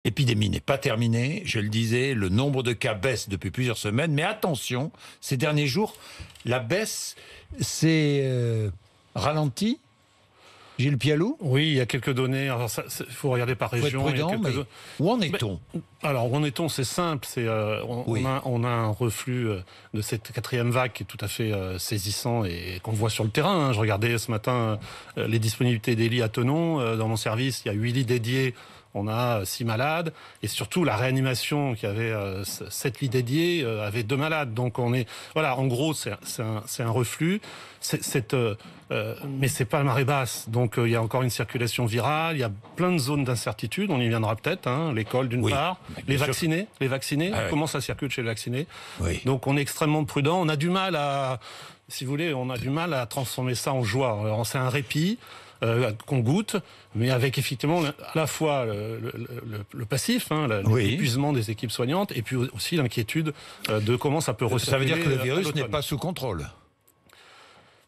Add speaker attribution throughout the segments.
Speaker 1: L'épidémie n'est pas terminée, je le disais, le nombre de cas baisse depuis plusieurs semaines, mais attention, ces derniers jours, la baisse s'est ralentie. Gilles Pialou?
Speaker 2: Oui, il y a quelques données. Il faut regarder par région.
Speaker 1: Faut être prudent, mais où en est-on?
Speaker 2: Alors, où en est-on? C'est simple. On a un reflux de cette quatrième vague qui est tout à fait saisissant et qu'on voit sur le terrain. Je regardais ce matin les disponibilités des lits à Thonon. Dans mon service, il y a 8 lits dédiés. On a 6 malades. Et surtout, la réanimation, qui avait 7 lits dédiés, avait 2 malades. Donc, voilà, en gros, c'est un reflux. Mais c'est pas la marée basse. Donc, il y a encore une circulation virale. Il y a plein de zones d'incertitude. On y viendra peut-être. L'école, d'une part. Les vaccinés. Comment ça circule chez les vaccinés.
Speaker 1: Oui.
Speaker 2: Donc, on est extrêmement prudent. On a du mal si vous voulez, à transformer ça en joie. Alors, c'est un répit. Qu'on goûte, mais avec effectivement à la fois le passif, l'épuisement des équipes soignantes, et puis aussi l'inquiétude de comment ça peut recirculer.
Speaker 1: Ça veut dire que le virus n'est pas sous contrôle.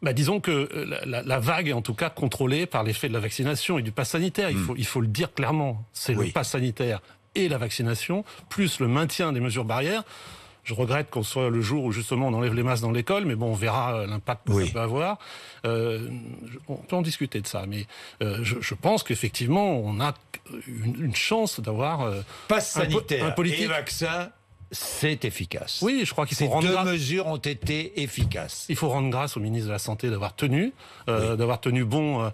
Speaker 2: Disons que la vague est en tout cas contrôlée par l'effet de la vaccination et du pass sanitaire. Il faut le dire clairement. C'est le pass sanitaire et la vaccination, plus le maintien des mesures barrières. Je regrette qu'on soit le jour où justement on enlève les masques dans l'école, mais bon, on verra l'impact que ça peut avoir. On peut en discuter de ça, mais je pense qu'effectivement on a une chance d'avoir
Speaker 1: pass sanitaire
Speaker 2: un politique
Speaker 1: et vaccin. C'est efficace.
Speaker 2: Oui, je crois qu'il faut
Speaker 1: Ces deux mesures ont été efficaces.
Speaker 2: Il faut rendre grâce au ministre de la Santé d'avoir tenu bon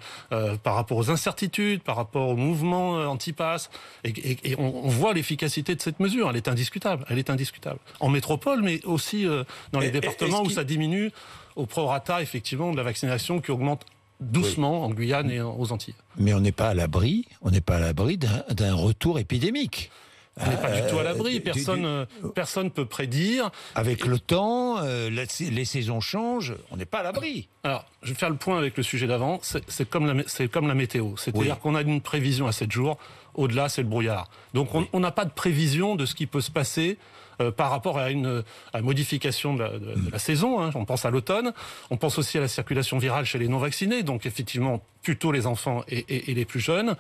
Speaker 2: par rapport aux incertitudes, par rapport au mouvement anti-pass. Et on voit l'efficacité de cette mesure. Elle est indiscutable. En métropole, mais aussi dans les départements où ça diminue au prorata, effectivement, de la vaccination qui augmente doucement en Guyane et aux Antilles.
Speaker 1: Mais on n'est pas à l'abri d'un retour épidémique.
Speaker 2: On n'est pas du tout à l'abri. Personne peut prédire.
Speaker 1: Avec le temps, les saisons changent. On n'est pas à l'abri.
Speaker 2: Alors, je vais faire le point avec le sujet d'avant. C'est comme la météo. C'est-à-dire qu'on a une prévision à 7 jours. Au-delà, c'est le brouillard. Donc, on n'a pas de prévision de ce qui peut se passer par rapport à une modification de la saison. On pense à l'automne. On pense aussi à la circulation virale chez les non-vaccinés. Donc, effectivement, plutôt les enfants et les plus jeunes.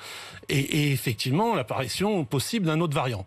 Speaker 2: Et effectivement, l'apparition possible d'un autre variant.